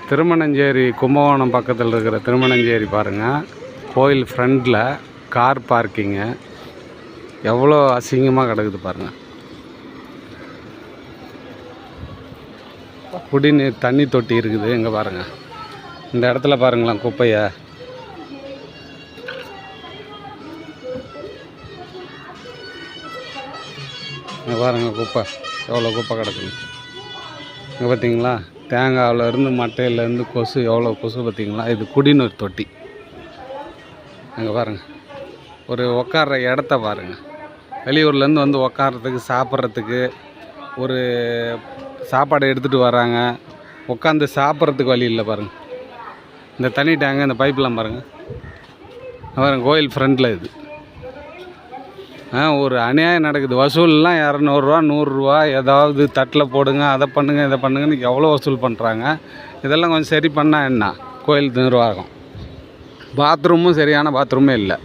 திருமணஞ்சேரி கும்பகோணம் பக்கத்தில் இருக்கிற திருமணஞ்சேரி பாருங்கள். கோயில் ஃப்ரண்டில் கார் பார்க்கிங்கு எவ்வளோ அசிங்கமாக கிடக்குது பாருங்கள். குடிநீர் தண்ணி தொட்டி இருக்குது. இங்கே பாருங்கள், இந்த இடத்துல பாருங்களேன் குப்பையை. இங்கே பாருங்கள் குப்பை, எவ்வளோ குப்பை கிடக்குது. இங்கே பார்த்தீங்களா, தேங்காவிலேருந்து மட்டையிலேருந்து கொசு, எவ்வளோ கொசு பார்த்தீங்களா. இது குடிநீர் தொட்டி. அங்கே பாருங்கள், ஒரு உட்கார்ற இடத்த பாருங்கள். வெளியூர்லேருந்து வந்து உட்கார்றதுக்கு சாப்பிட்றதுக்கு ஒரு சாப்பாடு எடுத்துகிட்டு வராங்க, உட்காந்து சாப்பிட்றதுக்கு வழி இல்லை பாருங்கள். இந்த தண்ணி டேங்கு, இந்த பைப்லாம் பாருங்கள். பாருங்கள் கோயில் ஃப்ரண்டில் இது. ஒரு அநியாயம் நடக்குது. வசூல்லாம் 200 ரூபா 100 ரூபா, ஏதாவது தட்டில் போடுங்க, அதை பண்ணுங்கள் இதை பண்ணுங்கன்னு எவ்வளோ வசூல் பண்ணுறாங்க. இதெல்லாம் கொஞ்சம் சரி பண்ணால் என்ன? கோயில் நிர்வாகம் பாத்ரூமும் சரியான பாத்ரூமே இல்லை.